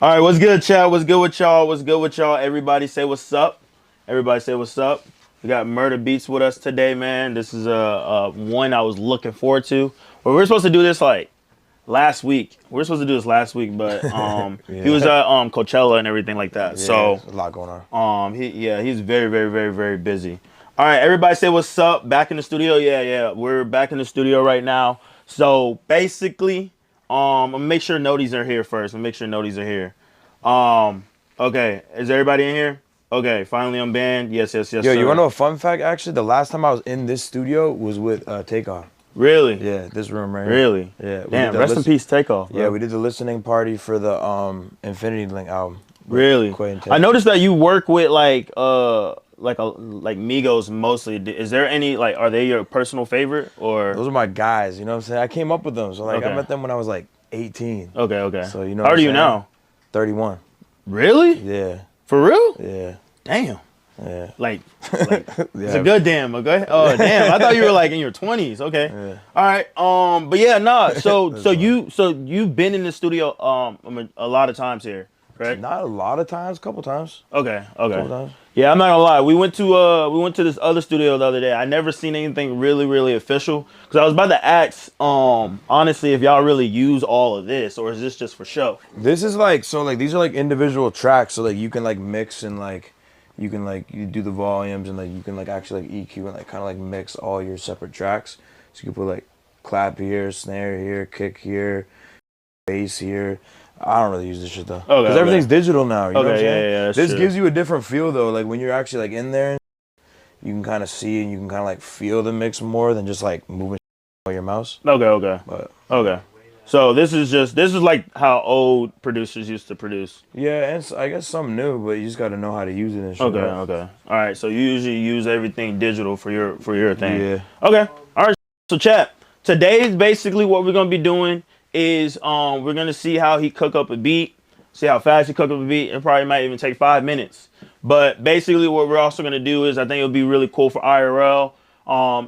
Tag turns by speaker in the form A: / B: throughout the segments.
A: All right, what's good, chat? What's good with y'all? What's good with y'all? Everybody say what's up. Everybody say what's up. We got Murda Beats with us today, man. This is a one I was looking forward to. Well, we were supposed to do this like last week. We were supposed to do this last week, but he was at Coachella and everything like that.
B: Yeah,
A: So
B: there's a lot going on.
A: he's very busy. All right, everybody say what's up. Back in the studio. Yeah. We're back in the studio right now. So basically, I'm gonna make sure noties are here first. I'm gonna make sure noties are here. Okay, is everybody in here? Okay, finally I'm banned. Yes,
B: Yo,
A: sir.
B: you wanna know a fun fact? Actually, the last time I was in this studio was with Takeoff.
A: Really?
B: Yeah, this room right here.
A: Really?
B: Yeah.
A: Damn, rest in peace, Takeoff.
B: Yeah, we did the listening party for the Infinity Link album.
A: Really? I noticed that you work with like Migos mostly. Is there any like are they your personal favorite or?
B: Those are my guys. You know what I'm saying? I came up with them, so like
A: Okay.
B: I met them when I was like 18.
A: Okay.
B: So you know.
A: How old are you now?
B: 31.
A: Really?
B: Yeah.
A: For real?
B: Yeah.
A: Damn.
B: Yeah.
A: Like
B: Yeah.
A: it's a good damn. Okay. Oh damn. I thought you were like in your 20s. Okay.
B: Yeah.
A: All right. But yeah, nah. So you've been in the studio a lot of times here, correct?
B: Not a lot of times, a couple times.
A: Okay.
B: Couple times.
A: Yeah, I'm not gonna lie. We went to this other studio the other day. I never seen anything really official because I was about to ask, honestly, if y'all really use all of this or is this just for show?
B: This is like these are like individual tracks, so like you can like mix and like you can like you do the volumes and like you can like actually like EQ and like kind of like mix all your separate tracks. So you can put like clap here, snare here, kick here, bass here. I don't really use this shit though, because everything's digital now. You know what I'm saying?
A: Yeah.
B: This gives you a different feel though. Like when you're actually like in there, you can kind of see and you can kind of like feel the mix more than just like moving with your mouse.
A: Okay.
B: But
A: Okay. So this is like how old producers used to produce.
B: yeah, and I guess some new, but you just got to know how to use it and shit.
A: Okay. All right. So you usually use everything digital for your thing.
B: Yeah.
A: Okay. All right. So chat. Today basically what we're gonna be doing is we're gonna see how he cook up a beat, see how fast he cook up a beat. It probably might even take 5 minutes. But basically what we're also gonna do is I think it would be really cool for IRL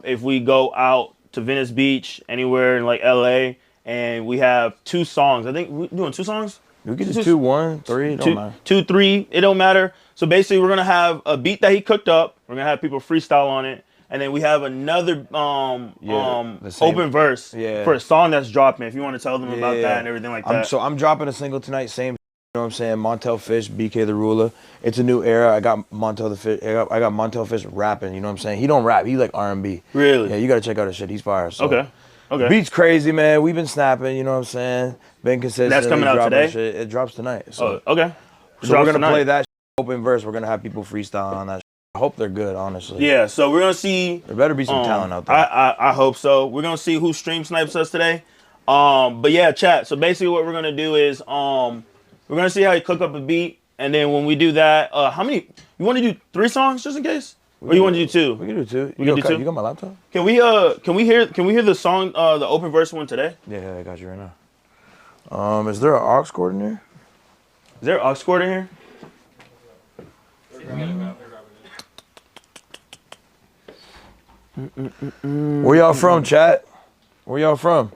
A: if we go out to Venice Beach, anywhere in like LA, and we have 2 songs. I think we're doing 2 songs?
B: We could just 2, 1, 3, it don't matter.
A: 2, 3, it don't matter. So basically we're gonna have a beat that he cooked up. We're gonna have people freestyle on it. And then we have another open verse for a song that's dropping. If you want to tell them about that and everything like that.
B: So I'm dropping a single tonight, same. You know what I'm saying? Montel Fish, BK the Ruler. It's a new era. I got Montel the Fish. I got Montel Fish rapping. You know what I'm saying? He don't rap. He like R&B.
A: Really?
B: Yeah, you gotta check out his shit. He's fire. So.
A: Okay.
B: Beat's crazy, man. We've been snapping. You know what I'm saying? Been consistent.
A: That's coming out today.
B: Shit. It drops tonight. So.
A: Okay.
B: So we're gonna play that open verse. We're gonna have people freestyle on that. I hope they're good, honestly.
A: Yeah, so we're gonna see.
B: There better be some talent out there.
A: I hope so. We're gonna see who stream snipes us today. But yeah, chat. So basically, what we're gonna do is we're gonna see how you cook up a beat, and then when we do that, how many? You want to do 3 songs just in case, or you want to do 2?
B: We can do 2.
A: We can do 2.
B: You got my laptop?
A: Can we hear the song the open verse one today?
B: Yeah, I got you right now. Is there an aux cord in there?
A: Is there an aux cord in here?
B: Where y'all from, chat? Where y'all from?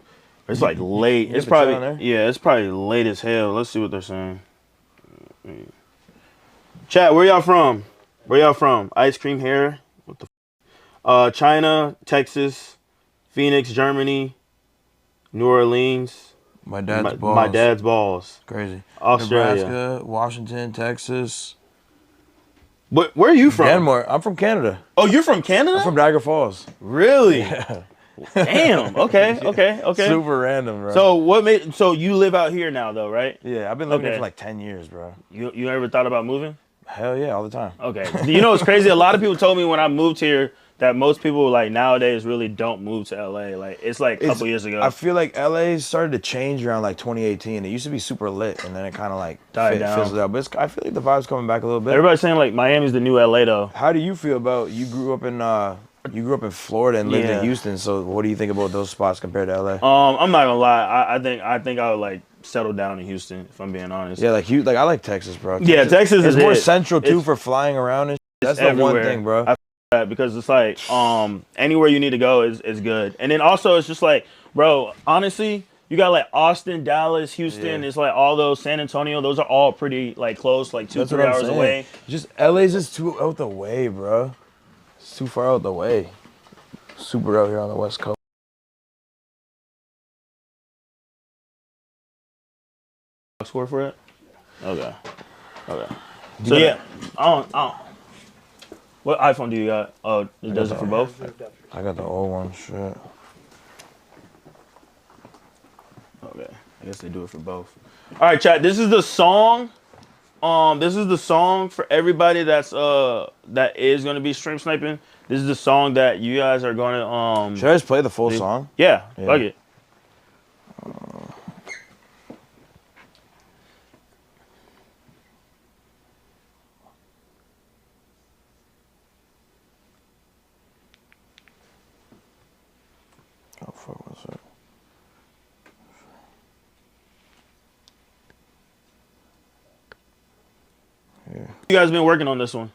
A: It's like late. It's probably late as hell. Let's see what they're saying. Chat, where y'all from? Where y'all from? Ice cream hair? What the China, Texas, Phoenix, Germany, New Orleans.
B: My dad's balls.
A: My dad's balls.
B: Crazy.
A: Australia.
B: Nebraska, Washington, Texas.
A: But where are you from?
B: Denmark. I'm from Canada.
A: Oh, you're from Canada?
B: I'm from Niagara Falls.
A: Really?
B: Yeah.
A: Damn. Okay.
B: Super random, bro.
A: So you live out here now though, right?
B: Yeah, I've been living here for like 10 years, bro.
A: You ever thought about moving?
B: Hell yeah, all the time.
A: Okay. You know what's crazy? A lot of people told me when I moved here that most people like nowadays really don't move to LA. Like it's like a couple years ago.
B: I feel like LA started to change around like 2018. It used to be super lit, and then it kind of like
A: died down.
B: Fizzled out. But I feel like the vibe's coming back a little bit.
A: Everybody's saying like Miami's the new LA though.
B: How do you feel about you grew up in Florida and lived in Houston? So what do you think about those spots compared to LA?
A: I'm not gonna lie. I think I would like settle down in Houston if I'm being honest.
B: Yeah, like I like Texas, bro.
A: Texas is
B: more central too for flying around and that's the one thing, bro.
A: I feel that because it's like anywhere you need to go is good. And then also it's just like, bro, honestly, you got like Austin, Dallas, Houston.
B: Yeah.
A: It's like all those, San Antonio. Those are all pretty like close, like 2-3 hours away.
B: Just LA's just too out the way, bro. It's too far out the way. Super out here on the West Coast.
A: Score for it? Okay. Okay. So yeah, I don't. What iPhone do you got? Oh, it does it for both?
B: I got the old one, shit.
A: Okay. I guess they do it for both. All right, chat. This is the song. This is the song for everybody that is gonna be stream sniping. This is the song that you guys are gonna
B: Should I just play the full song?
A: Yeah, fuck it.
B: Oh fuck, what's that?
A: You guys been working on this one?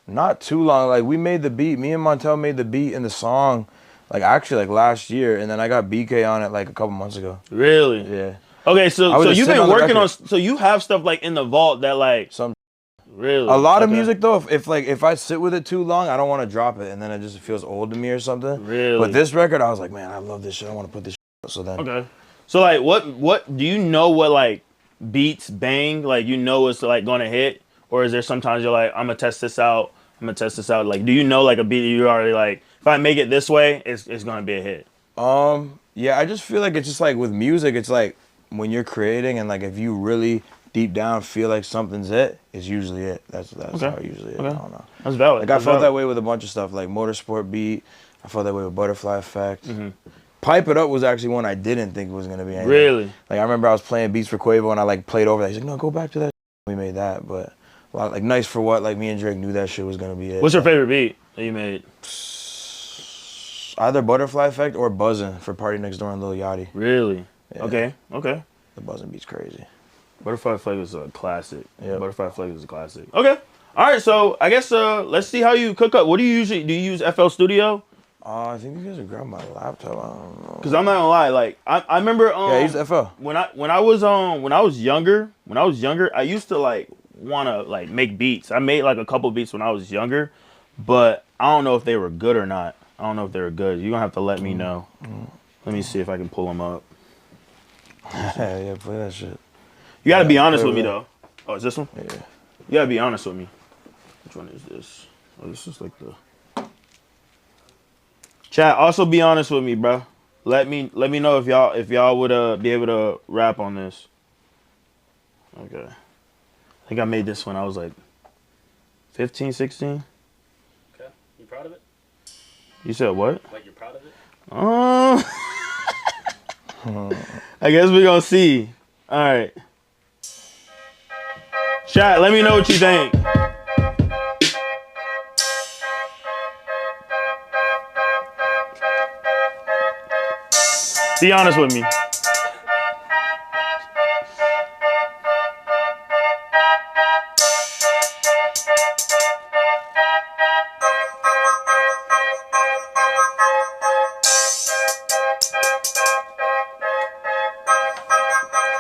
B: Not too long. Like we made the beat. Me and Montel made the beat and the song, like actually like last year, and then I got BK on it like a couple months ago.
A: Really?
B: Yeah.
A: Okay, so you've been working on.
B: record.
A: So you have stuff like in the vault that like
B: Some
A: really
B: a lot of
A: Okay.
B: music though. If I sit with it too long, I don't want to drop it, and then it just feels old to me or something.
A: Really?
B: But this record, I was like, man, I love this shit. I want to put this shit out. So then.
A: Okay. So like, what do you know? What like beats bang? Like you know it's like gonna hit, or is there sometimes you're like, I'm gonna test this out. I'm gonna test this out. Like, do you know like a beat that you already like? If I make it this way, it's gonna be a hit.
B: Yeah, I just feel like it's just like with music, it's like when you're creating and like if you really deep down feel like something's it, it's usually it. That's
A: Okay.
B: how it usually is.
A: Okay.
B: I don't know.
A: That's valid.
B: Like
A: That's
B: I felt
A: valid.
B: that way with a bunch of stuff, like Motorsport Beat. I felt that way with Butterfly Effect.
A: Mm-hmm.
B: Pipe It Up was actually one I didn't think was gonna be anything.
A: Really?
B: Like I remember I was playing beats for Quavo and I like played over that. He's like, no, go back to that. We made that, but a lot like Nice for What. Like me and Drake knew that shit was gonna be it.
A: What's your favorite beat that you made?
B: Either Butterfly Effect or Buzzin' for Party Next Door and Lil Yachty.
A: Really?
B: Yeah.
A: Okay. Okay.
B: The Buzzin' beat's crazy.
A: Butterfly Flavor is a classic.
B: Yep.
A: Butterfly Flavor is a classic. Okay. All right. So I guess let's see how you cook up. What do you usually do? You use FL Studio?
B: I think you guys are grabbing my laptop. I don't know.
A: Cause I'm not gonna lie. Like I remember.
B: Yeah, use FL.
A: When I was younger, I used to like wanna like make beats. I made like a couple beats when I was younger, but I don't know if they were good or not. I don't know if they were good. You're gonna have to let me know. Let me see if I can pull them up.
B: Yeah, play that shit.
A: You gotta be honest
B: play
A: with me
B: with
A: though. Oh, is this one?
B: Yeah.
A: You gotta be honest with me. Which one is this? Oh, this is like the. Chat. Also, be honest with me, bro. Let me know if y'all would be able to rap on this. Okay. I think I made this when I was like 15, 16.
C: Okay. You proud of it?
A: You said what?
C: Like you're proud of it?
A: I guess we're gonna see. All right. Chat, let me know what you think. Be honest with me.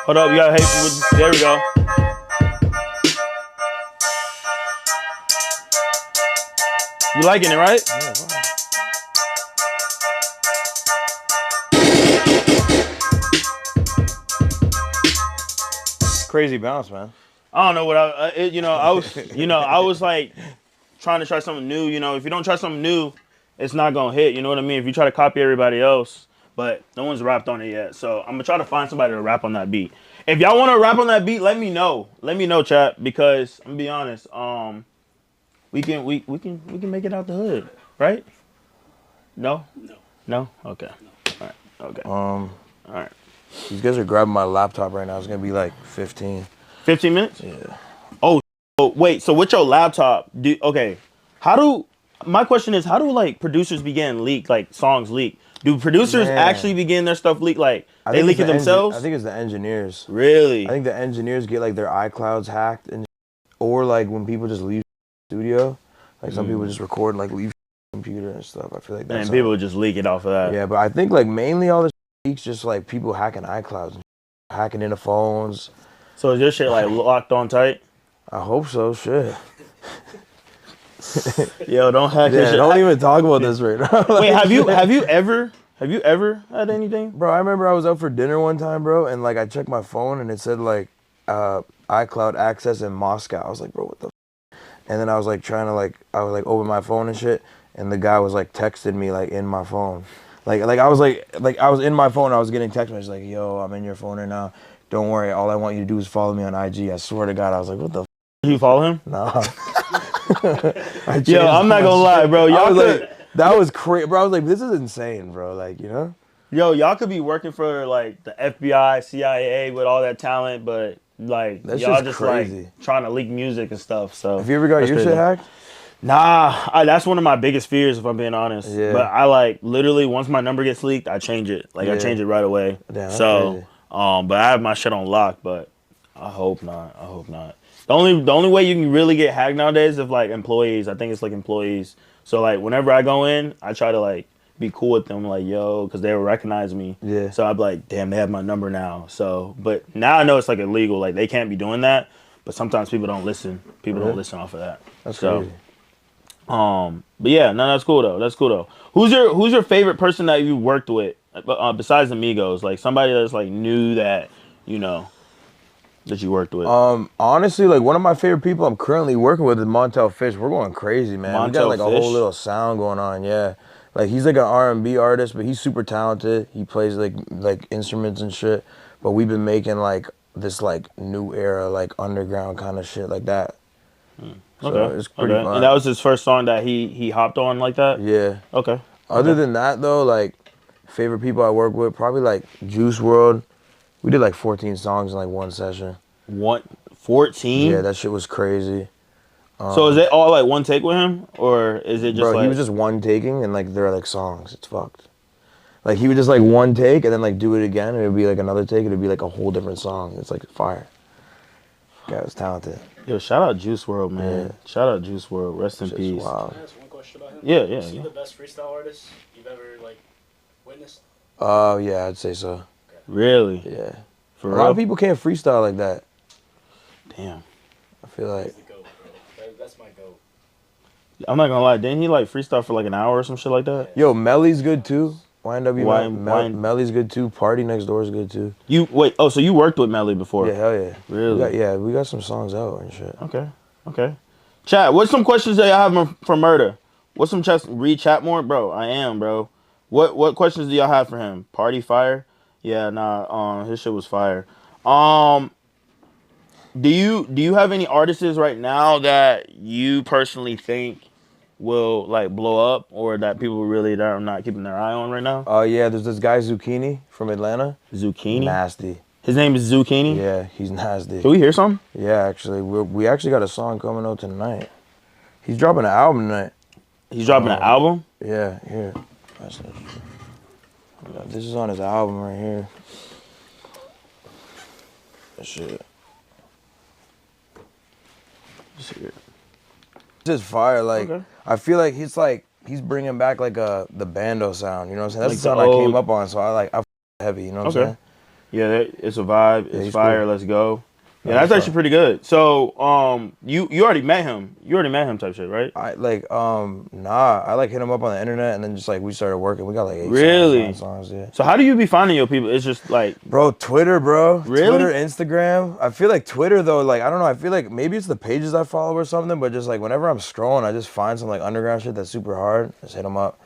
A: Hold up, you gotta hate with. There we go. You liking it, right?
B: Yeah, fine. Crazy bounce, man.
A: I don't know what I was like trying to try something new. You know, if you don't try something new, it's not gonna hit. You know what I mean? If you try to copy everybody else, but no one's rapped on it yet. So I'm gonna try to find somebody to rap on that beat. If y'all want to rap on that beat, let me know. Let me know, chat, because I'm gonna be honest. We can make it out the hood, right? No. No. Okay. All right. Okay. All right.
B: These guys are grabbing my laptop right now. It's gonna be like 15.
A: 15 minutes?
B: Yeah.
A: Oh, wait. So with your laptop, my question is, how do like producers begin leak, like songs leak? Do producers
B: Man.
A: actually begin their stuff leak? Like
B: I
A: they
B: think
A: leak
B: it's
A: it
B: the
A: themselves?
B: I think it's the engineers.
A: Really?
B: I think the engineers get like their iClouds hacked, and or like when people just leave the studio, like some people just record and like leave the computer and stuff. I feel like that's
A: And people just leak it off of that.
B: Yeah, but I think like mainly all this leaks, just like people hacking iClouds and hacking into phones.
A: So is your shit like locked on tight?
B: I hope so. Shit.
A: Yo, don't hack your
B: Yeah,
A: shit.
B: don't even talk about this right now.
A: Wait, have you ever had anything?
B: Bro, I remember I was out for dinner one time, bro, and like I checked my phone and it said like iCloud access in Moscow. I was like, bro, what the And then I was like trying to I was like open my phone and shit, and the guy was like texting me like in my phone. I was I was in my phone, I was getting text messages like, yo, I'm in your phone right now. Don't worry, all I want you to do is follow me on IG. I swear to God, I was like, what the
A: Did you follow him?
B: Nah.
A: Yo, I'm not gonna lie, bro. Y'all
B: like, that was crazy, bro. I was like, this is insane, bro. Like, you know?
A: Yo, y'all could be working for like the FBI, CIA with all that talent, but like
B: That's
A: y'all
B: just
A: just
B: crazy.
A: like trying to leak music and stuff. So
B: Have you ever got
A: that's
B: your
A: crazy.
B: shit hacked?
A: Nah, that's one of my biggest fears if I'm being honest.
B: Yeah.
A: But I like literally once my number gets leaked, I change it. Like I
B: Yeah.
A: change it right away.
B: Damn, that's
A: so
B: crazy.
A: but I have my shit on lock, but I hope not. I hope not. The only way you can really get hacked nowadays is like employees. I think it's like employees. So like whenever I go in, I try to like be cool with them, like yo, because they will recognize me.
B: Yeah.
A: So I'd be like, damn, they have my number now. So, but now I know it's like illegal. Like they can't be doing that. But sometimes people don't listen. People don't listen off of that.
B: That's
A: so,
B: crazy.
A: But yeah, no, that's cool though. That's cool though. Who's your favorite person that you worked with besides Amigos? Like somebody that's like new that you know that you worked with.
B: Honestly, like one of my favorite people I'm currently working with is Montel Fish. We're going crazy, man. We got
A: Montel
B: like a
A: Fish?
B: whole little sound going on, yeah. Like he's like an R&B artist, but he's super talented. He plays like instruments and shit. But we've been making like this like new era like underground kind of shit like that. So
A: Okay,
B: it's pretty fun.
A: And that was his first song that he hopped on like that.
B: Yeah.
A: Okay.
B: Other than that though, like favorite people I work with, probably like Juice WRLD. We did like 14 songs in like one session.
A: 14?
B: Yeah, that shit was crazy.
A: So is it all like one take with him, or is it just
B: Bro,
A: like
B: he was just one taking and like they're like songs. It's fucked. Like he would just like one take and then like do it again and it would be like another take. It would be like a whole different song. It's like fire. Guy was talented.
A: Yo, shout out Juice WRLD, man.
B: Yeah.
A: Shout out Juice WRLD. Rest in
B: Shit's
A: peace.
B: wild.
C: Can I ask one question about him?
A: Yeah.
C: Is he the best freestyle artist you've ever like witnessed?
B: Yeah, I'd say so.
A: Really?
B: Yeah.
A: For
B: A
A: real?
B: lot of people can't freestyle like that.
A: Damn.
B: I feel like
C: He's the GOAT, bro. That's my GOAT.
A: I'm not gonna lie. Didn't he like freestyle for like an hour or some shit like that?
B: yo, Melly's good too. YNW
A: Wine-
B: Melly's good too. Party Next Door is good too.
A: You wait. Oh, so you worked with Melly before?
B: Yeah, hell yeah.
A: Really?
B: We got some songs out and shit.
A: Okay. Chat. What's some questions that y'all have for Murda? What's some chats? Read chat more, bro. I am, bro. What questions do y'all have for him? Party fire? Yeah, nah. His shit was fire. Do you have any artists right now that you personally think will like blow up, or that people really that are not keeping their eye on right now?
B: Yeah, there's this guy Zucchini from Atlanta.
A: Zucchini.
B: Nasty.
A: His name is Zucchini.
B: Yeah, he's nasty.
A: Can we hear some?
B: Yeah, actually, we actually got a song coming out tonight. He's dropping an album tonight.
A: He's dropping an album.
B: Yeah, here. This is on his album right here. Shit.
A: Let's hear it.
B: Just fire. Like
A: Okay.
B: I feel like he's bringing back like the bando sound. You know what I'm saying? That's
A: Like
B: the sound
A: the
B: I
A: old-
B: came up on. So I heavy. You know what I'm saying?
A: Yeah, it's a vibe. It's
B: he's
A: fire.
B: cool.
A: Let's go. Yeah,
B: Yeah,
A: that's
B: he's
A: actually pretty good. So, you already met him. You already met him type shit, right?
B: I like nah. I like hit him up on the internet and then just like we started working. We got like 8
A: Really?
B: songs, 9 songs. Yeah.
A: So how do you be finding your people? It's just like,
B: Bro, Twitter, bro.
A: Really?
B: Twitter, Instagram. I feel like Twitter though, like I don't know, I feel like maybe it's the pages I follow or something, but just like whenever I'm scrolling, I just find some like underground shit that's super hard. Just hit them up.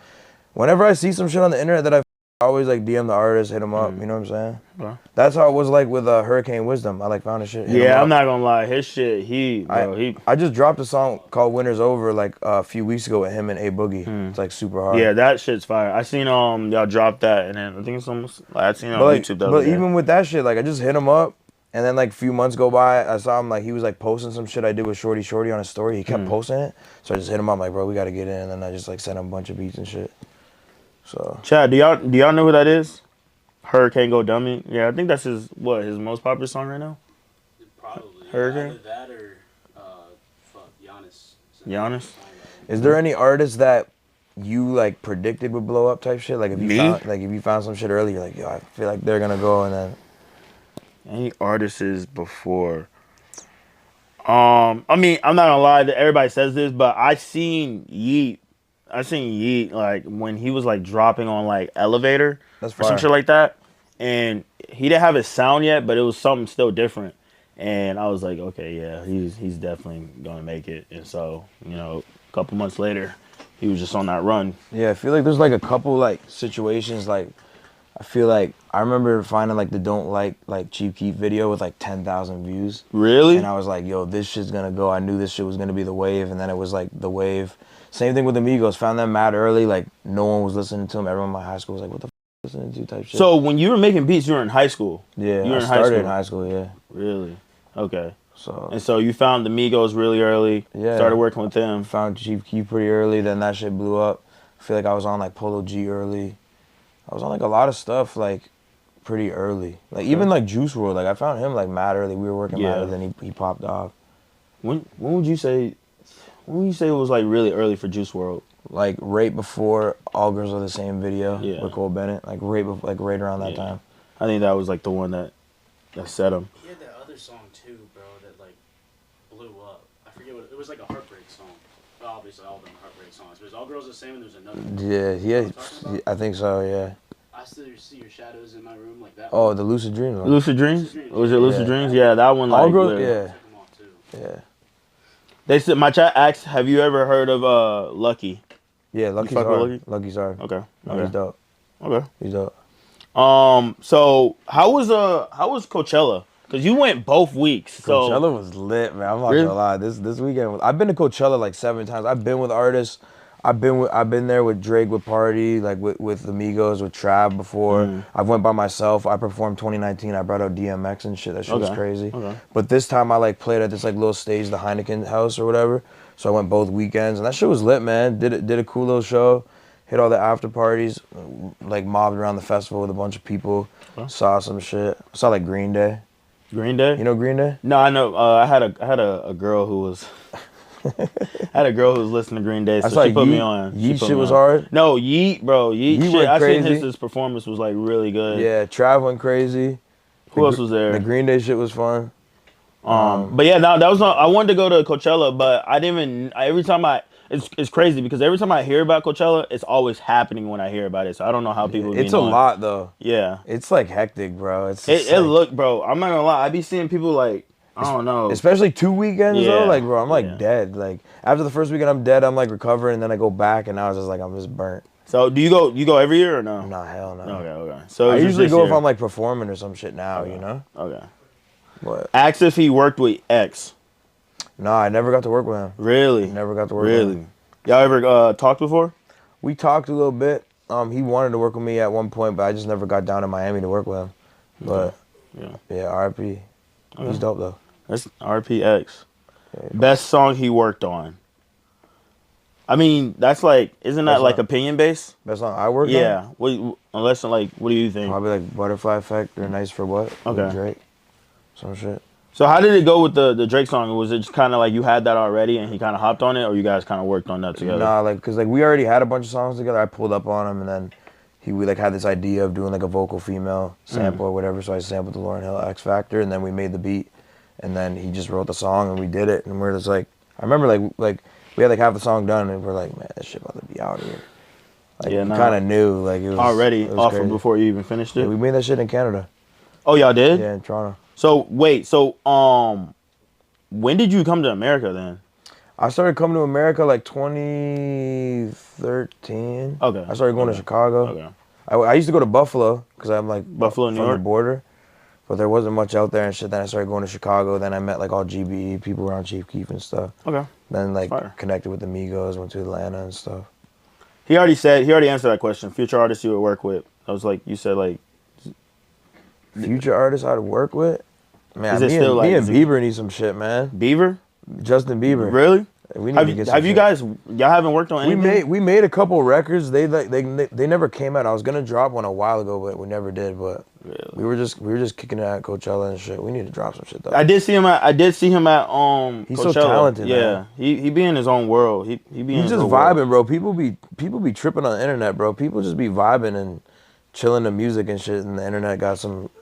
B: Whenever I see some shit on the internet that I always like DM the artist, hit them up. You know what I'm saying?
A: Okay.
B: That's how it was like with Hurricane Wisdom. I like found his shit. hit him
A: yeah,
B: up.
A: I'm not gonna lie. His shit,
B: I just dropped a song called Winter's Over like a few weeks ago with him and A Boogie. It's like super hard.
A: yeah, that shit's fire. I seen y'all drop that, and then I think it's almost like I seen it on
B: But like,
A: YouTube. That
B: but even with that shit, like I just hit him up, and then like a few months go by, I saw him like he was like posting some shit I did with Shorty on his story. He kept posting it, so I just hit him up like, bro, we gotta get in, and then I just like sent him a bunch of beats and shit. So
A: Chad, do y'all know who that is? Hurricane Go Dummy. Yeah, I think that's his most popular song right now.
C: Probably.
A: Hurricane?
C: Either that or Giannis.
A: Giannis?
B: is there any artists that you like predicted would blow up type shit? Like if you found some shit early, you're like, yo, I feel like they're gonna go, and then
A: Any artists before? I mean, I'm not gonna lie. Everybody says this, but I seen Yeet like when he was like dropping on like Elevator
B: that's
A: or some
B: fire.
A: shit like that, and he didn't have his sound yet, but it was something still different. And I was like, okay, yeah, he's definitely gonna make it. And so, a couple months later, he was just on that run.
B: Yeah, I feel like there's like a couple like situations like I feel like I remember finding like the Don't Like Cheap Keep video with like 10,000 views.
A: Really?
B: And I was like, yo, this shit's gonna go. I knew this shit was gonna be the wave, and then it was like the wave. Same thing with the Migos. Found them mad early. Like no one was listening to them. Everyone in my high school was like, what the f listening to type shit.
A: So when you were making beats, you were in high school.
B: Yeah,
A: you were
B: I started in high school. Yeah.
A: Really? Okay.
B: So
A: And so you found the Migos really early.
B: Yeah.
A: Started working with them.
B: found Cheap Keep pretty early. Then that shit blew up. I feel like I was on like Polo G early. I was on like a lot of stuff like pretty early. Like even like Juice WRLD. Like I found him like mad early. We were working mad early, then he popped off.
A: When would you say? When would you say it was like really early for Juice WRLD?
B: Like right before All Girls Are the Same video with Cole Bennett. Like right around that time.
A: I think that was like the one that set him.
C: He had that other song too, bro, that like blew up. I forget what it was, like a heartbreak song. Well, obviously all of them are heartbreak songs. There's All Girls the Same and there's another one.
B: Yeah, I think so, yeah.
C: I still see your shadows in my room, like that.
B: Oh, the Lucid Dreams one.
A: Lucid Dreams?
C: Lucid Dreams.
A: Was it Lucid
B: Yeah.
A: Dreams? Yeah, that one.
B: All
A: Like,
B: Girls,
A: yeah.
B: yeah.
C: Took 'em off too.
B: Yeah.
A: They said my chat asked, "Have you ever heard of Lucky?"
B: Yeah, Lucky's
A: fuck with
B: hard.
A: Lucky?
B: Lucky's hard.
A: Okay.
B: No, he's dope.
A: Okay.
B: He's dope.
A: So how was Coachella? Because you went both weeks. So
B: Coachella was lit, man. I'm not
A: Really?
B: gonna lie. This weekend, I've been to Coachella like 7 times. I've been with artists. I've been there with Drake, with Party, like with the Migos, with Trav before. I went by myself. I performed 2019. I brought out DMX and shit. That shit was crazy.
A: Okay.
B: But this time I like played at this like little stage, the Heineken House or whatever. So I went both weekends, and that shit was lit, man. Did a cool little show. Hit all the after parties, like mobbed around the festival with a bunch of people. Saw some shit. Saw like Green Day.
A: Green Day.
B: You know Green Day?
A: No, I know. I had a girl who was. I had a girl who was listening to Green Day, so
B: saw
A: she put me
B: Yeet.
A: on.
B: Yeet
A: put
B: shit
A: me
B: was
A: on.
B: hard.
A: No, Yeet, bro. Yeet shit.
B: went
A: I seen
B: crazy.
A: his performance was like really good.
B: Yeah, Trav went crazy.
A: Who else was there?
B: The Green Day shit was fun.
A: But yeah, no, that was not. I wanted to go to Coachella, but I didn't even. Every time it's crazy because every time I hear about Coachella, it's always happening when I hear about it. So I don't know how people.
B: It's a lot though.
A: Yeah,
B: It's like hectic, bro. It's
A: it
B: just, like,
A: look, bro. I'm not gonna lie. I be seeing people like I don't know.
B: especially 2 weekends
A: Yeah,
B: though. Like, bro, I'm like
A: yeah.
B: dead. Like after the first weekend, I'm dead. I'm like recovering, and then I go back, and now it's just like I'm just burnt.
A: So do you go? You go every year or no?
B: Nah, hell no.
A: Okay. So
B: I
A: it's just
B: usually
A: this
B: go if
A: year.
B: I'm like performing or some shit now, you know.
A: Okay.
B: But
A: Ask if he worked with X.
B: nah, I never got to work with him.
A: Really?
B: Never got to work with
A: Really?
B: him.
A: Y'all ever talked before?
B: We talked a little bit. He wanted to work with me at one point, but I just never got down to Miami to work with him. But yeah, RP. He's dope though.
A: That's RPX.
B: Yeah,
A: Best song he worked on. I mean, that's like, isn't that
B: Best
A: like
B: song.
A: opinion based?
B: Best song I worked on?
A: Yeah. Unless like, what do you think?
B: Probably like Butterfly Effect or Nice for What? with
A: Okay.
B: Drake. Some shit.
A: So how did it go with the Drake song? Was it just kind of like you had that already and he kind of hopped on it, or you guys kind of worked on that together?
B: Nah, like, cause like we already had a bunch of songs together. I pulled up on him, and then we like had this idea of doing like a vocal female sample or whatever. So I sampled the Lauryn Hill X Factor, and then we made the beat, and then he just wrote the song, and we did it. And we're just like, I remember like we had like half the song done, and we're like, man, this shit about to be out here. Like,
A: Yeah,
B: we
A: nah.
B: kind of knew, like, it was
A: Already
B: it was
A: off of
B: crazy.
A: before you even finished it?
B: Yeah, we made that shit in Canada.
A: Oh, y'all did?
B: Yeah, in Toronto.
A: So wait, when did you come to America then?
B: I started coming to America like 2013.
A: Okay.
B: I started going to Chicago.
A: Okay.
B: I used to go to Buffalo because I'm like
A: Buffalo, New
B: from
A: York?
B: the border, but there wasn't much out there and shit. Then I started going to Chicago. Then I met like all GBE people around Chief Keef and stuff.
A: Okay.
B: Then like
A: Fire.
B: connected with the Migos, went to Atlanta and stuff.
A: He already answered that question. Future artists you would work with. I was like, you said like,
B: Future artists I'd work with, man.
A: Is it
B: Me
A: still,
B: and,
A: like,
B: me and
A: is it-
B: Bieber need some shit, man.
A: Beaver?
B: Justin Bieber.
A: Really?
B: We need to get some
A: Have you
B: shit.
A: guys? Y'all haven't worked on anything?
B: We made a couple records. They never came out. I was gonna drop one a while ago, but we never did. But
A: Really?
B: we were just kicking it at Coachella and shit. We need to drop some shit though.
A: I did see him at
B: He's
A: Coachella.
B: so talented,
A: Yeah,
B: man.
A: he be in his own world. He be in
B: He's
A: his
B: just
A: own
B: vibing,
A: world.
B: bro. People be tripping on the internet, bro. People just be vibing and chilling to music and shit. And the internet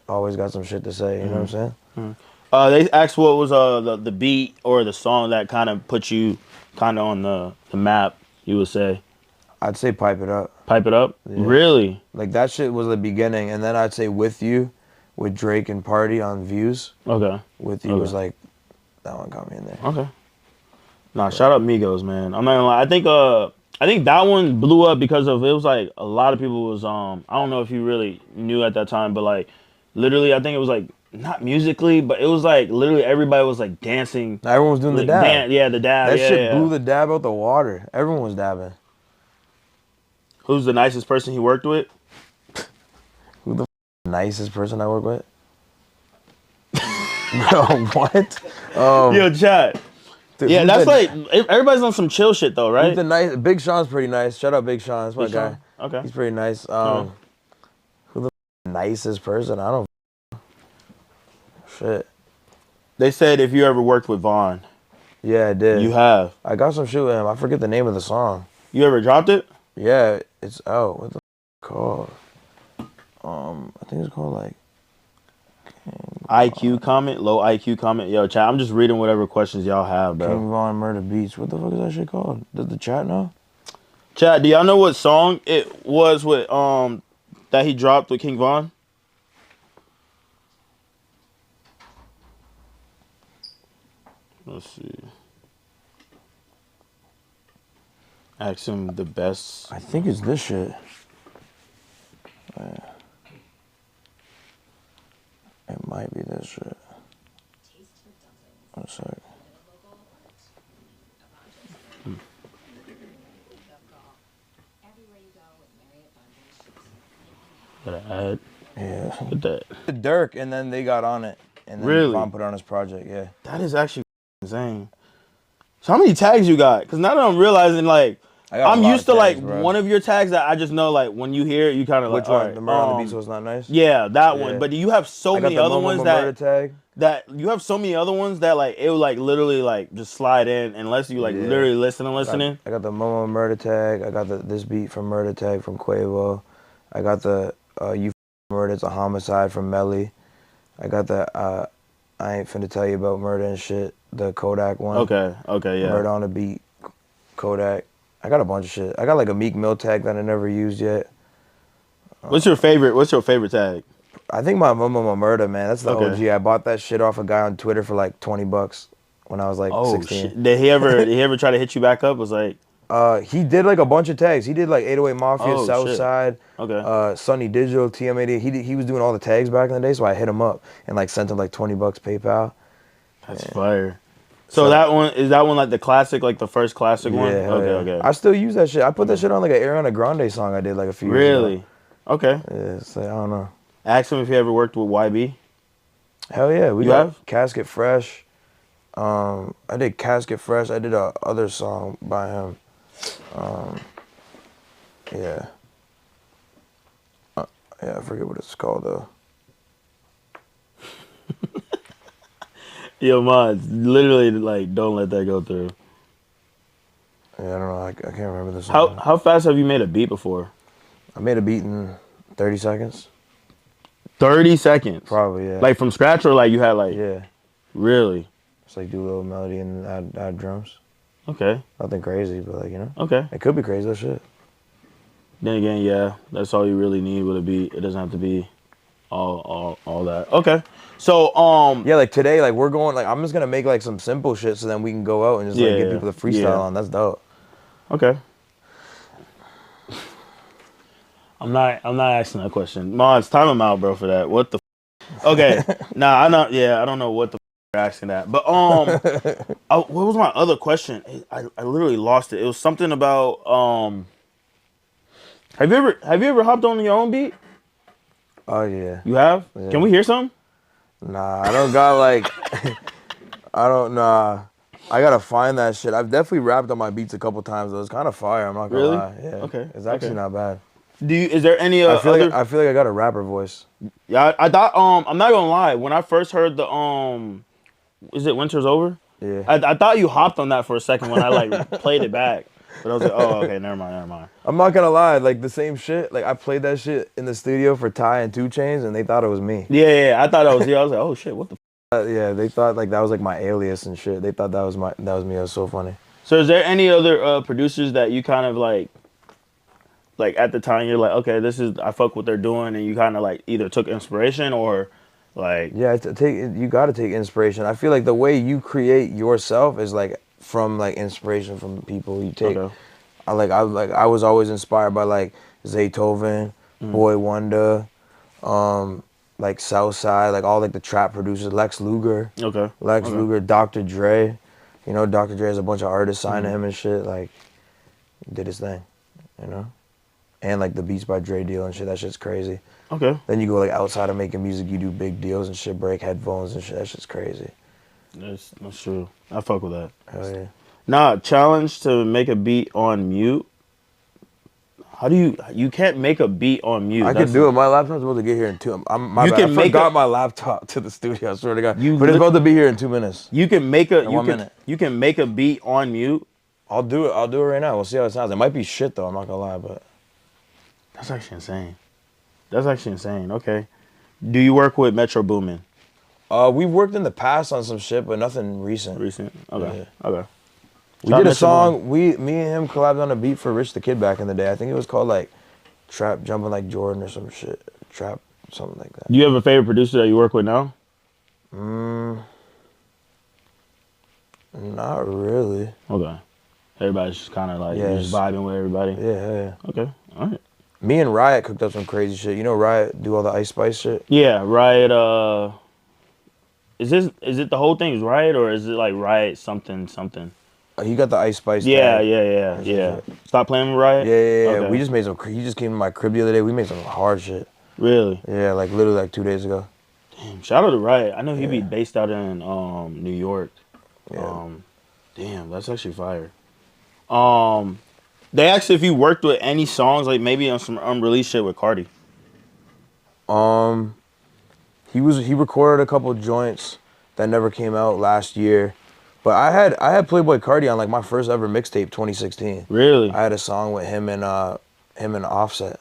B: always got some shit to say. You know what I'm saying?
A: They asked what was the beat or the song that kind of put you kind of on the map. You would say
B: I'd say Pipe It Up.
A: Pipe It Up.
B: Yeah.
A: Really?
B: Like that shit was the beginning, and then I'd say With You, with Drake and Party on Views.
A: Okay.
B: With You was like, that one got me in there.
A: Okay. Nah, shout out Migos, man. I'm not gonna lie. I think that one blew up because of it was like a lot of people was I don't know if you really knew at that time, but like literally I think it was like not musically, but it was like literally everybody was like dancing.
B: Everyone was doing
A: like,
B: the dab.
A: Yeah, the dab.
B: That
A: yeah,
B: shit
A: yeah.
B: blew the dab out the water. Everyone was dabbing.
A: Who's the nicest person he worked with?
B: Who the nicest person I work with? Bro, what?
A: Yo, chat.
B: Dude,
A: Yeah,
B: who's
A: that's
B: the-
A: like everybody's on some chill shit though, right?
B: Who's the nice? Big Sean's pretty nice. Shout out Big Sean. That's my
A: Big
B: guy.
A: Sean? Okay.
B: He's pretty nice. Who the nicest person? I don't. Shit.
A: They said if you ever worked with Vaughn,
B: Yeah, I did.
A: you have.
B: I got some shit with him. I forget the name of the song.
A: You ever dropped it?
B: Yeah, it's out. What the called? I think it's called like.
A: IQ comment, low IQ comment. Yo, chat. I'm just reading whatever questions y'all have, bro.
B: King Von Murder Beats. What the fuck is that shit called? Does the chat know?
A: Chat, do y'all know what song it was with that he dropped with King Von? Let's see. Ask him the best.
B: I think it's this shit. It might be this shit. One sec.
A: Gotta add.
B: Yeah.
A: Look at that.
B: Dirk, and then they got on it. And then
A: Really?
B: Von put it on his project, yeah.
A: That is actually insane. So how many tags you got? Because now that I'm realizing, like,
B: I got a
A: I'm
B: lot
A: used
B: of
A: to
B: tags,
A: like
B: bro.
A: one of your tags that I just know, like, when you hear it, you kind of like,
B: Which one?
A: alright,
B: The Murder on the Beat, so it's not nice?
A: yeah, that
B: Yeah.
A: one. But you have so
B: I got
A: many
B: the
A: other
B: Momo
A: ones
B: Murder tag.
A: that you have so many other ones that like it will like literally like just slide in unless you like
B: Yeah.
A: literally listening.
B: I got the Momo Murder tag. I got this beat from Murder tag from Quavo. I got the You Murder, it's a homicide from Melly. I got the I ain't finna tell you about murder and shit. The Kodak one.
A: Okay, yeah.
B: Murder on the Beat, Kodak. I got a bunch of shit. I got like a Meek Mill tag that I never used yet.
A: What's your favorite tag?
B: I think my Murder, man. That's the
A: Okay.
B: OG. I bought that shit off a guy on Twitter for like $20 when I was like 16.
A: Shit. Did he ever try to hit you back up? Was like,
B: He did like a bunch of tags. He did like 808 Mafia,
A: Oh, shit.
B: Southside,
A: okay.
B: Sunny Digital, TM80. He was doing all the tags back in the day, so I hit him up and like sent him like $20 PayPal.
A: That's fire. So that one is that one like the classic, like the first classic one?
B: Yeah, hell
A: Okay,
B: yeah.
A: okay.
B: I still use that shit. I put that shit on like an Ariana Grande song I did like a few years
A: Really?
B: ago.
A: Okay.
B: Yeah, it's like, I don't know.
A: Ask him if he ever worked with YB.
B: Hell yeah, we
A: You
B: got
A: have?
B: Casket Fresh. I did Casket Fresh. I did a other song by him. Yeah. Yeah, I forget what it's called though.
A: Yo, man, literally like don't let that go through.
B: Yeah, I don't know. I can't remember the song.
A: How fast have you made a beat before?
B: I made a beat in 30 seconds.
A: 30 seconds.
B: Probably, yeah.
A: Like from scratch or like you had like
B: yeah.
A: really?
B: Just like do a little melody and add drums.
A: Okay.
B: Nothing crazy, but like, you know.
A: Okay.
B: It could be crazy, that shit.
A: Then again, yeah, that's all you really need with a beat. It doesn't have to be all that. Okay. So
B: Yeah, like today, like we're going, like I'm just gonna make like some simple shit so then we can go out and just like
A: Yeah,
B: get people to freestyle
A: yeah.
B: on. That's dope.
A: Okay. I'm not asking that question. Mons, time him out, bro, for that. What the Okay. Nah, I don't know what the you're asking that. But what was my other question? I literally lost it. It was something about have you ever hopped on your own beat?
B: Oh yeah.
A: You have?
B: Yeah.
A: Can we hear some?
B: Nah, I don't got like I don't nah. I gotta find that shit. I've definitely rapped on my beats a couple times though. It's kind of fire. I'm not gonna
A: Really?
B: lie. Yeah.
A: Okay,
B: It's actually
A: okay.
B: not bad.
A: Is there any other?
B: I feel like I got a rapper voice.
A: Yeah, I thought. I'm not gonna lie. When I first heard the is it Winter's Over?
B: Yeah.
A: I thought you hopped on that for a second when I like played it back, but I was like, oh, okay, never mind, never mind.
B: I'm not gonna lie. Like the same shit. Like I played that shit in the studio for Ty and 2 Chainz, and they thought it was me.
A: Yeah, I thought I was here. I was like, oh shit, what the.
B: Yeah, they thought like that was like my alias and shit. They thought that was me. It was so funny.
A: So is there any other producers that you kind of like at the time you're like, okay, this is I fuck what they're doing, and you kind of like either took inspiration or like
B: Yeah, you got to take inspiration. I feel like the way you create yourself is like from like inspiration from people you take.
A: Okay.
B: I was always inspired by like Zaytoven, Boy Wonder, like Southside, like all like the trap producers, Lex Luger.
A: Okay.
B: Luger, Dr. Dre. You know, Dr. Dre has a bunch of artists signed to him and shit. Like, did his thing, you know? And like the Beats by Dre deal and shit, that shit's crazy.
A: Okay.
B: Then you go like outside of making music, you do big deals and shit, break headphones and shit, that shit's crazy.
A: That's true. I fuck with that.
B: Hell yeah.
A: Nah, challenge to make a beat on mute. How do you can't make a beat on mute?
B: I can do it. My laptop's about to get here in 2. I forgot my laptop to the studio. I swear to God. But it's about to be here in 2 minutes.
A: You can make a
B: minute.
A: You can make a beat on mute.
B: I'll do it. I'll do it right now. We'll see how it sounds. It might be shit though. I'm not gonna lie, but
A: That's actually insane. That's actually insane. Okay. Do you work with Metro Boomin?
B: we've worked in the past on some shit, but nothing recent.
A: Recent. Okay.
B: Yeah.
A: Okay.
B: We did a song. Me and him collabed on a beat for Rich the Kid back in the day. I think it was called like Trap Jumping Like Jordan or some shit. Trap, something like that.
A: Do you have a favorite producer that you work with now?
B: Not really.
A: Okay. Everybody's just kind of like you're just vibing with everybody.
B: Yeah.
A: Okay. All right.
B: Me and Riot cooked up some crazy shit. You know Riot do all the Ice Spice shit?
A: Yeah. Riot. Is it the whole thing is Riot or is it like Riot something?
B: He got the Ice Spice.
A: Yeah.
B: tag.
A: Stop playing with Riot.
B: Yeah.
A: Okay.
B: We just made some. He just came to my crib the other day. We made some hard shit.
A: Really?
B: Yeah, like literally like 2 days ago.
A: Damn. Shout out to Riot. I know he'd be based out in New York.
B: Yeah.
A: Damn, that's actually fire. They asked if you worked with any songs, like maybe on some unreleased shit with Cardi.
B: He recorded a couple joints that never came out last year. But I had Playboy Cardi on like my first ever mixtape 2016.
A: Really?
B: I had a song with him and Offset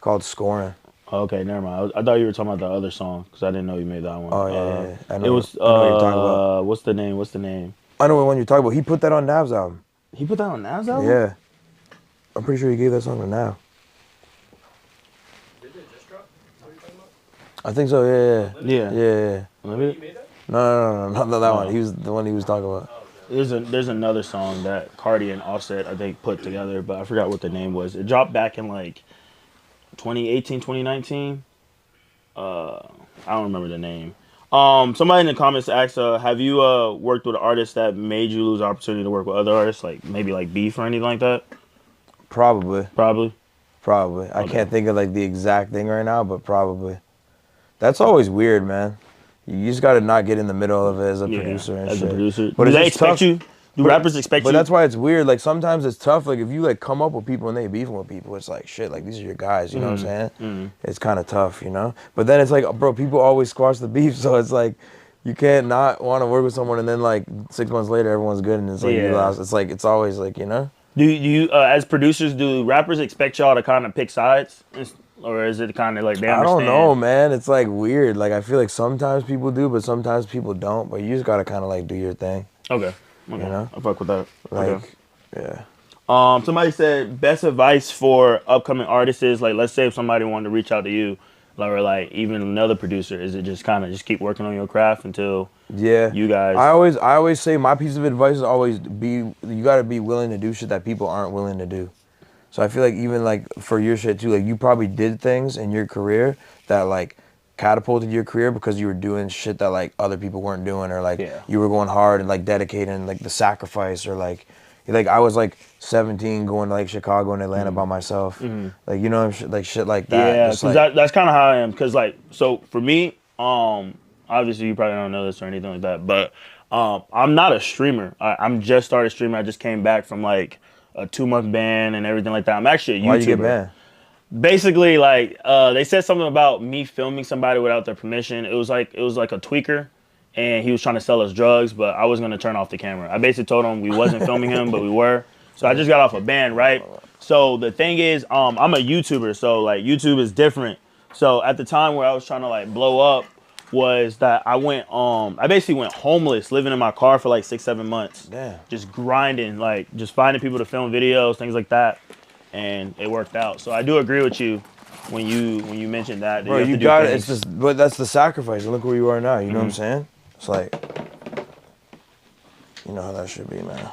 B: called Scoring.
A: Okay, never mind. I thought you were talking about the other song because I didn't know you made that one.
B: Oh yeah. I know,
A: it was
B: I know what you're talking about.
A: What's the name?
B: I know what one you're talking about. He put that on Nav's album.
A: He put that on Nav's album?
B: Yeah. I'm pretty sure he gave that song to Nav.
C: Did it just drop? Is that what you're talking about?
B: I think so, yeah.
A: Yeah.
C: You made that?
B: No, not that one. He was the one he was talking about.
A: There's another song that Cardi and Offset I think put together, but I forgot what the name was. It dropped back in like 2018, 2019. I don't remember the name. Somebody in the comments asked, have you worked with an artist that made you lose the opportunity to work with other artists, like maybe like beef or anything like that?
B: Probably. I
A: Okay.
B: can't think of like the exact thing right now, but probably. That's always weird, man. You just gotta not get in the middle of it as a producer and
A: as
B: shit.
A: a producer.
B: But
A: Do they
B: it's
A: expect
B: tough.
A: you? Do rappers expect you?
B: But that's why it's weird. Like sometimes it's tough. Like if you like come up with people and they beefing with people, it's like shit. Like these are your guys. You know what I'm saying? It's kind of tough, you know. But then it's like, bro, people always squash the beef, so it's like you can't not want to work with someone, and then like 6 months later, everyone's good, and it's like you lost. It's like it's always like, you know.
A: Do you as producers, do rappers expect y'all to kind of pick sides, or is it kind of like they understand?
B: I don't know, man. It's like weird. Like I feel like sometimes people do, but sometimes people don't. But you just gotta kind of like do your thing.
A: Okay.
B: You know?
A: I fuck with that.
B: Like,
A: okay.
B: yeah.
A: Somebody said best advice for upcoming artists is like, let's say if somebody wanted to reach out to you, like, or like even another producer, is it just kind of just keep working on your craft until you guys?
B: I always say my piece of advice is always you gotta be willing to do shit that people aren't willing to do. So I feel like even like for your shit too, like you probably did things in your career that like catapulted your career because you were doing shit that like other people weren't doing, or like you were going hard and like dedicating, like the sacrifice, or like I was like 17 going to like Chicago and Atlanta by myself, like you know, like shit like that.
A: Yeah,
B: Just,
A: because
B: like,
A: that's kind of how I am. Because like, so for me, I obviously you probably don't know this or anything like that, but I'm not a streamer. I'm just started streaming. I just came back from like a 2-month ban and everything like that. I'm actually a YouTuber.
B: Why'd you get banned?
A: Basically, like they said something about me filming somebody without their permission. It was like a tweaker, and he was trying to sell us drugs, but I was gonna turn off the camera. I basically told him we wasn't filming him, but we were. So I just got off a ban, right? So the thing is, I'm a YouTuber, so like YouTube is different. So at the time where I was trying to like blow up was that I basically went homeless, living in my car for like 6-7 months.
B: Damn.
A: Just grinding, like just finding people to film videos, things like that. And it worked out. So I do agree with you when you mentioned that.
B: Bro, you got it. It's just, but that's the sacrifice. And look where you are now. You know what I'm saying? It's like, you know how that should be, man.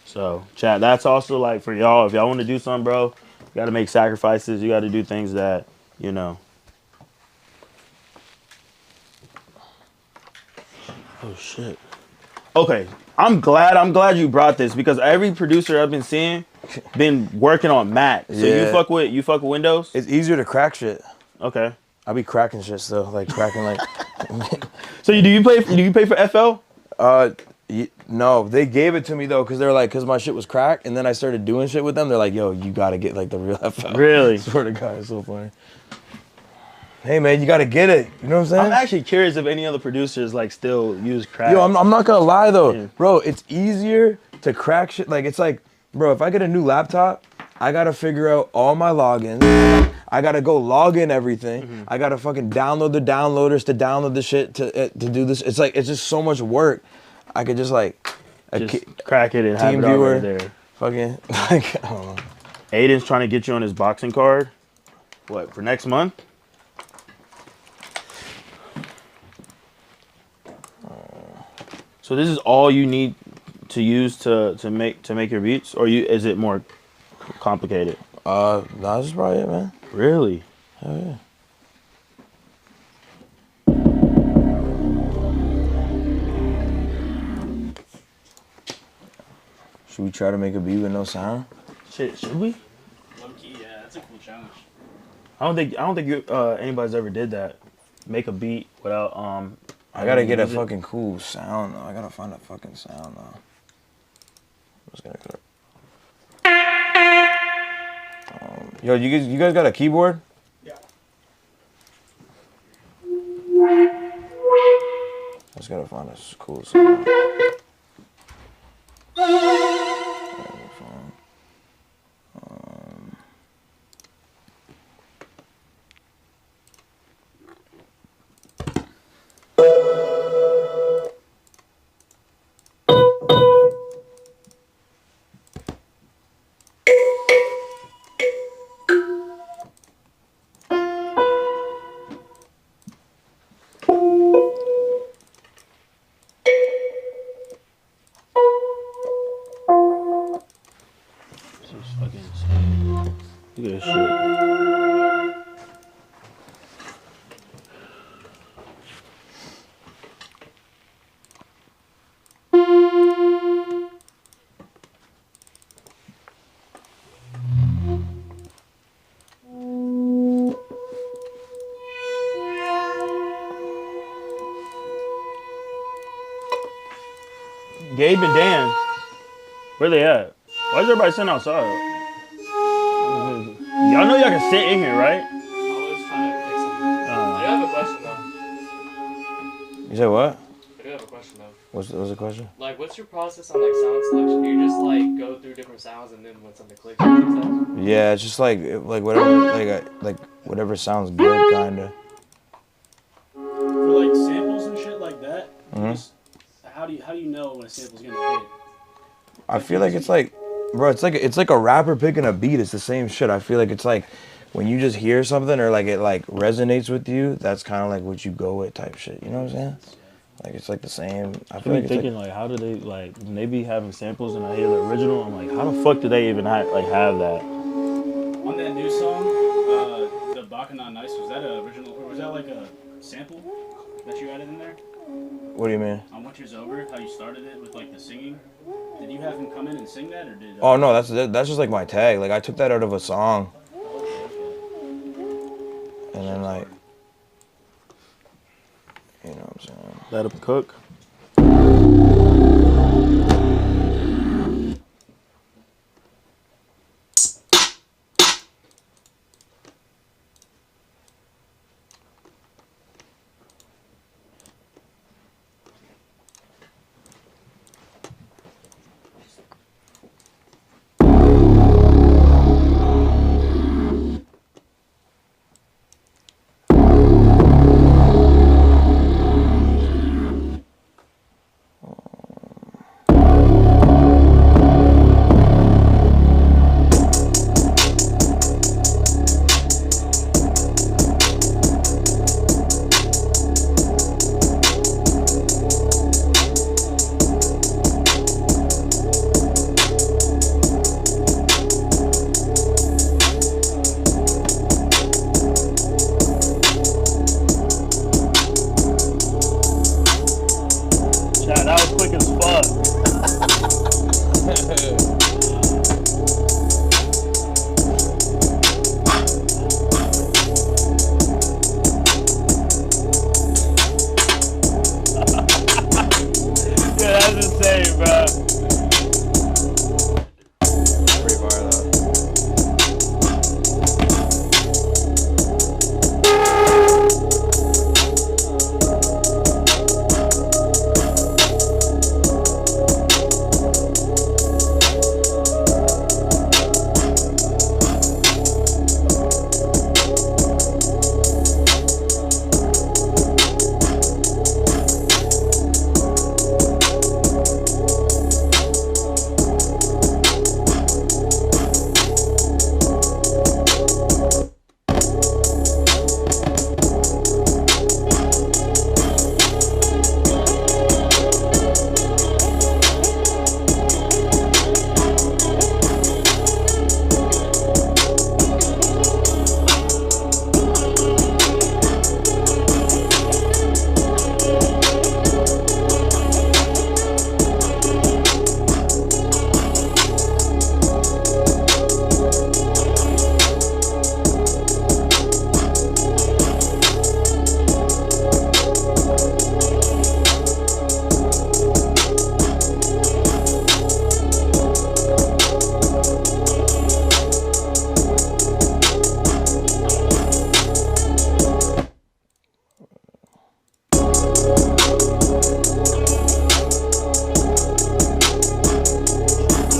A: So, chat, that's also like for y'all. If y'all want to do something, bro, you got to make sacrifices. You got to do things that, you know. Oh, shit. Okay. I'm glad you brought this because every producer I've been seeing been working on Mac. So
B: Yeah.
A: you fuck with Windows?
B: It's easier to crack shit.
A: Okay.
B: I be cracking shit still, like cracking like.
A: So do you pay for FL?
B: No, they gave it to me though, cause they're like, cause my shit was cracked, and then I started doing shit with them. They're like, yo, you gotta get like the real FL.
A: Really?
B: Swear to God, it's so funny. Hey man, you gotta get it. You know what I'm saying?
A: I'm actually curious if any other producers like still use crack.
B: Yo, I'm not gonna lie though,
A: Yeah.
B: bro. It's easier to crack shit. Like it's like, bro, if I get a new laptop, I gotta figure out all my logins. I gotta go log in everything. I gotta fucking download the downloaders to download the shit to do this. It's like it's just so much work. I could just like
A: crack it and have
B: team
A: it
B: viewer
A: already there.
B: fucking like I don't know.
A: Aiden's trying to get you on his boxing card. What, for next month? So this is all you need to use to make your beats, or is it more complicated?
B: Nah, this is probably it, man.
A: Really?
B: Hell yeah. Should we try to make a beat with no sound?
A: Shit, should we?
C: Low key, yeah, that's a cool challenge.
A: I don't think anybody's ever did that. Make a beat without
B: I gotta get a fucking cool sound though. I gotta find a fucking sound though. I'm just gonna go. Yo, you guys got a keyboard?
C: Yeah.
B: I just gotta find a cool sound.
A: This is fucking insane. Look at this shit. Gabe and Dan, where they at? Why is everybody sitting outside? Y'all know y'all can sit in here, right?
D: I was trying to fix something. I do have a question though.
B: You said what?
D: I do have a question though.
B: What's the question?
D: Like, what's your process on like sound selection? Do you just like go through different sounds and then when something clicks, you use that?
B: Yeah, it's just like whatever like whatever sounds good, kinda.
C: For like samples and shit like that, just, how do you know when a sample's gonna hit?
B: I feel like it's like, bro, it's like a rapper picking a beat. It's the same shit. I feel like it's like when you just hear something or like it like resonates with you. That's kind of like what you go with type shit. You know what I'm saying? Like it's like the same. I feel
A: I'm
B: like it's
A: thinking like, how do they like when they be having samples and I hear the original? I'm like, how the fuck do they even have that?
C: On that new song, the Bacchanal Nice, was that an original or was that like a sample that you added in there?
B: What do you mean?
C: On What Year's Over, how you started it with like the singing. Did you have him come in and sing that, or did?
B: Oh no, that's just like my tag. Like I took that out of a song,
C: Okay.
B: and then like
A: Let them cook. Chad, that was quick as fuck. Yeah, that's insane, bro.
B: Pretty fire though.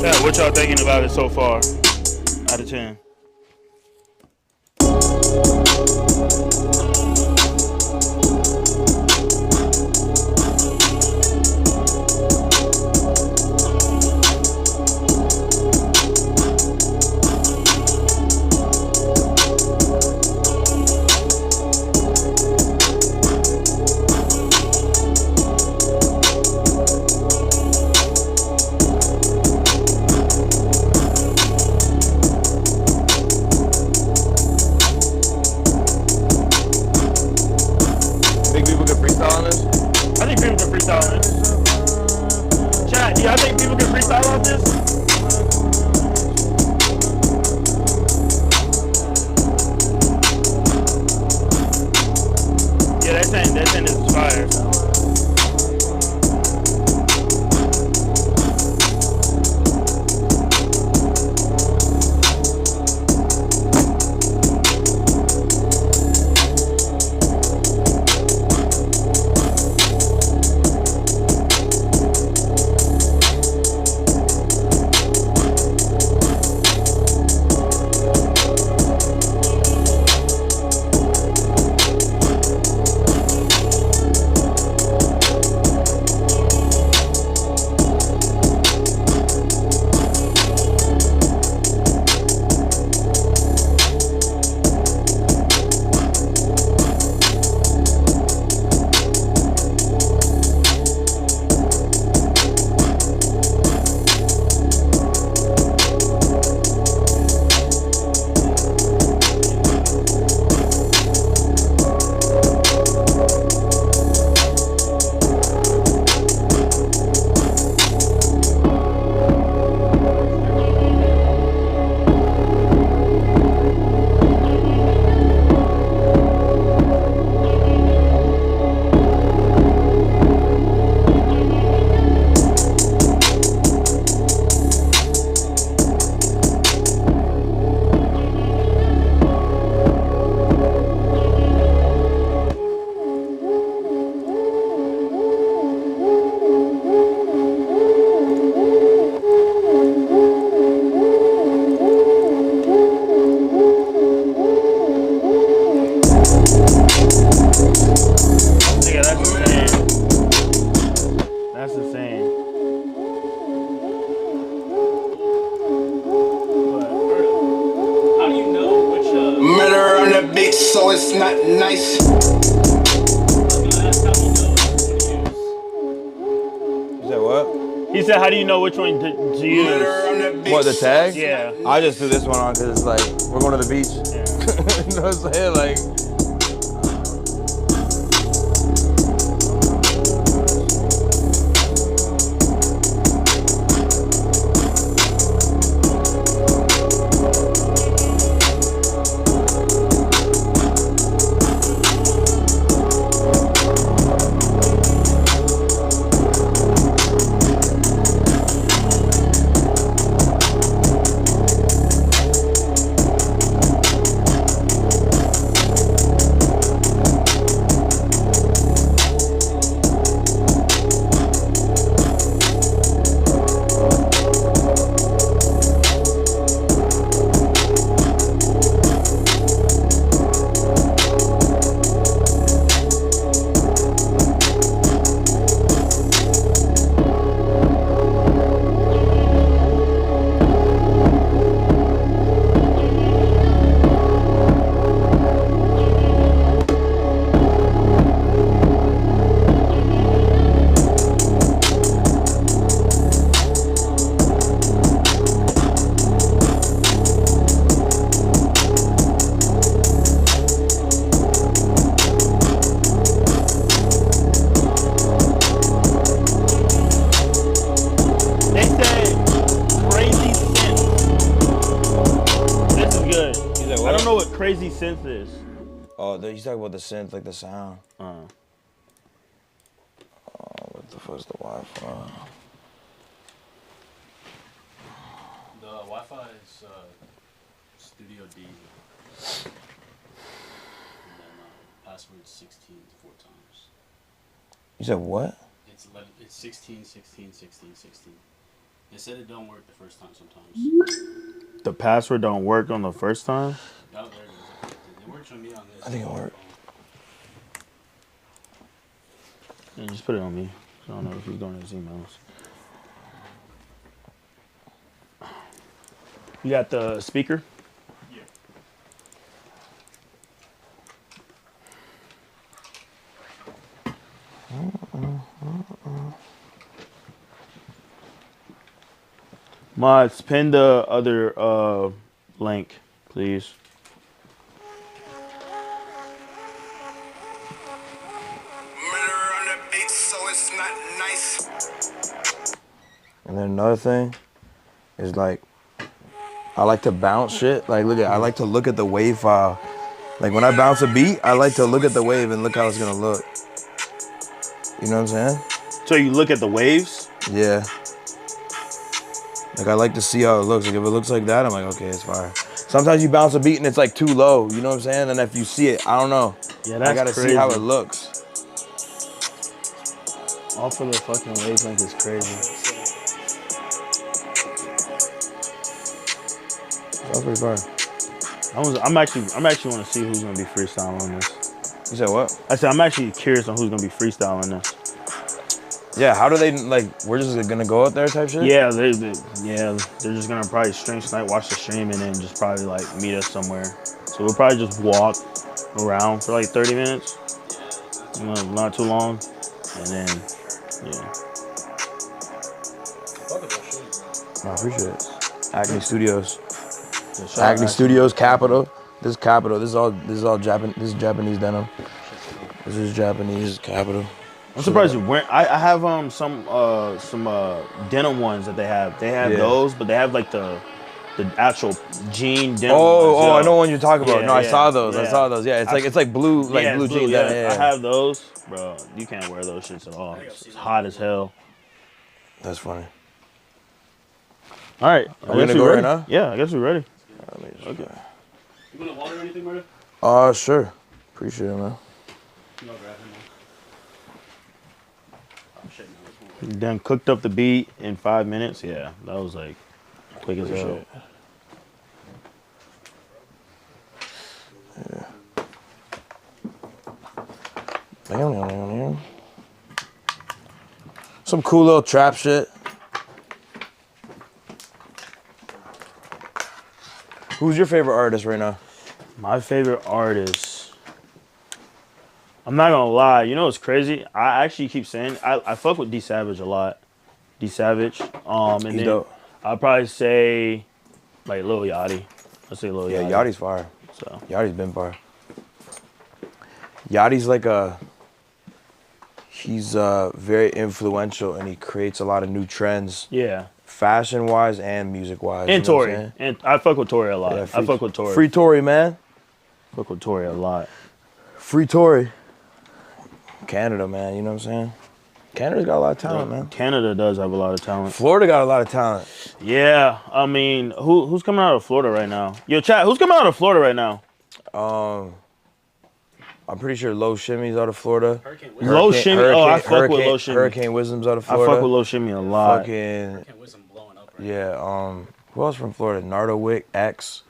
A: Yeah, what y'all thinking about it so far? Out of 10.
B: Think people could freestyle on this?
A: I think people can freestyle on this. Chad, do y'all think people can freestyle on this? Yeah, that thing is fire.
E: not nice.
B: You said what?
A: He said, "How do you know which one to use?"
B: What, the tag?
A: Yeah.
B: I just threw this one on because it's like, we're going to the beach. You know what I'm saying? Like,
A: They said crazy synth. This is good.
B: you said
A: I
B: what?
A: don't know what crazy synth is.
B: Oh, he's talking about the synth, like the sound.
A: Uh,
B: What the fuck's the Wi-Fi?
C: The Wi-Fi is Studio D. And then password 16 4 times.
B: You said what?
C: It's 16, 16, 16, 16. They said it don't work the first time sometimes.
A: the password don't work on the first time.
C: Oh, there it is. It works on me on this.
B: I think it worked.
A: Yeah, just put it on me. I don't know if he's going to his emails. You got the speaker?
C: Yeah.
A: Mods, pin the other link, please.
E: Murder on the beat, so it's not nice.
B: And then another thing is like, I like to bounce shit. Like, I like to look at the wave file. Like when I bounce a beat, I like to look at the wave and look how it's gonna look. You know what I'm saying?
A: So you look at the waves?
B: Yeah. Like I like to see how it looks. Like if it looks like that, I'm like, okay, it's fire. Sometimes you bounce a beat and it's like too low. You know what I'm saying? And if you see it, I don't know.
A: Yeah, that's
B: I gotta
A: crazy.
B: see how it looks.
A: All for the fucking wavelength is crazy.
B: That's pretty fire.
A: I'm actually want to see who's gonna be freestyling on this.
B: You said what?
A: I said I'm actually curious on who's gonna be freestyling this.
B: Yeah, how do they, like, we're just gonna go out there type shit?
A: Yeah, they're just gonna probably stream tonight, watch the stream, and then just probably like meet us somewhere. So we'll probably just walk around for like 30 minutes, not too long, and then yeah.
B: I appreciate it. Acne Studios.
A: Yeah, shout out
B: Acne Studios, Capital. This is Capital. This is all Japanese. This is Japanese denim. This is Japanese Capital.
A: I'm surprised you weren't. I have some denim ones that they have. They have those, but they have like the actual jean denim.
B: Oh,
A: ones,
B: I know what you're talking about.
A: Yeah,
B: no, I
A: yeah,
B: saw those.
A: yeah.
B: I saw those. Yeah, it's like blue, like
A: Yeah,
B: blue
A: it's
B: jeans.
A: Yeah.
B: Yeah.
A: I have those, bro. You can't wear those shits at all. It's hot as hell.
B: That's funny.
A: All right,
B: Are we gonna go right now?
A: Yeah, I guess we're ready.
C: You want a water or anything, Murda?
B: Sure. Appreciate it, man.
C: No, grab him. Oh, shit, no, this
A: Then cooked up the beat in 5 minutes. Yeah, that was like quick as hell.
B: Yeah. Some cool little trap shit. Who's your favorite artist right now?
A: My favorite artist. I'm not gonna lie. You know what's crazy? I actually keep saying I fuck with D Savage a lot. D Savage. And
B: He's
A: then
B: dope.
A: I'll probably say like Lil Yachty. I'll say Lil
B: Yeah,
A: Yachty.
B: Yachty's fire.
A: So
B: Yachty's been fire. Yachty's like he's very influential and he creates a lot of new trends,
A: yeah.
B: fashion wise and music wise.
A: And Tory. And I fuck with Tory a lot.
B: Yeah,
A: I fuck with Tory.
B: Free Tory, man.
A: Fuck with Tory a lot.
B: Free Tory. Canada, man. You know what I'm saying? Canada's got a lot of talent, man.
A: Canada does have a lot of talent.
B: Florida got a lot of talent.
A: Yeah, I mean, who's coming out of Florida right now? Yo, chat, who's coming out of Florida right now?
B: I'm pretty sure Low Shimmy's out of Florida.
C: Hurricane
A: Low Shimmy. I fuck with Low Shimmy.
B: Hurricane Wisdom's out of
A: I
B: Florida.
A: fuck with Low Shimmy a lot.
B: Fucking
C: Hurricane Wisdom blowing up right
B: yeah. Who else from Florida? Nardo Wick, X.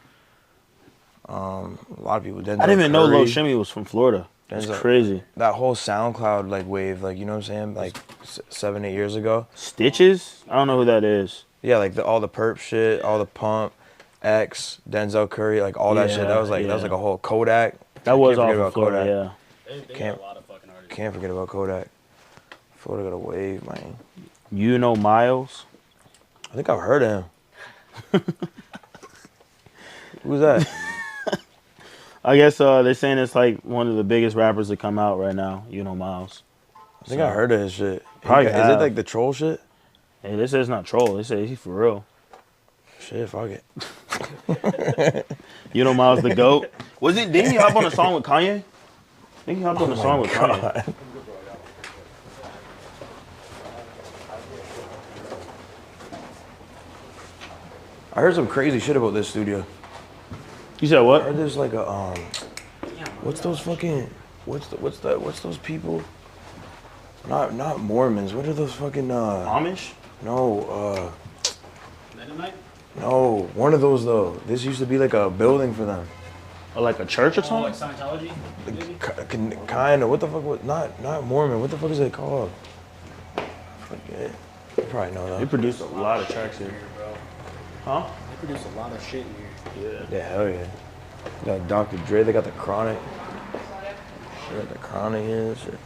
B: A lot of people. Denzel
A: I didn't even know
B: Curry.
A: Low Shimmy was from Florida. That's
B: Denzel-
A: crazy.
B: That whole SoundCloud like wave, like you know what I'm saying, like 7-8 years ago.
A: Stitches? I don't know who that is.
B: Yeah, like all the perp shit, all the pump, X, Denzel Curry, like all that shit. That was like a whole Kodak.
A: That was
B: Can't
A: all
B: forget
A: from
B: about
A: Florida,
B: Kodak.
A: yeah.
C: They
B: Can't-
C: got a lot of fucking artists.
B: Can't forget about Kodak. Florida got a wave, man.
A: You know Miles?
B: I think I've heard of him. Who's that?
A: I guess they're saying it's like one of the biggest rappers to come out right now. You know Miles.
B: I think I heard of his shit.
A: Probably
B: Is it
A: have.
B: like the troll shit?
A: Hey, they say it's not troll. They say he's for real.
B: Shit, fuck it.
A: You know Miles the GOAT? Didn't he hop on a song with Kanye? I think he hopped on a song with Kanye.
B: I heard some crazy shit about this studio.
A: You said
B: I
A: what?
B: heard there's like a what's those fucking what's those people? Not Mormons. What are those fucking
A: Amish?
B: no
C: Mennonite?
B: no one of those though. This used to be like a building for them.
A: Or like a church or
C: Oh, like
A: something?
C: Scientology? Maybe?
B: Kind of. What the fuck was not Mormon? What the fuck is it called? I forget. You probably know
A: They
B: that.
A: produce a lot of tracks here. Huh?
C: They produce a lot of shit here.
B: Yeah, hell yeah. They got Dr. Dre. They got the Chronic. Shit, the Chronic is shit.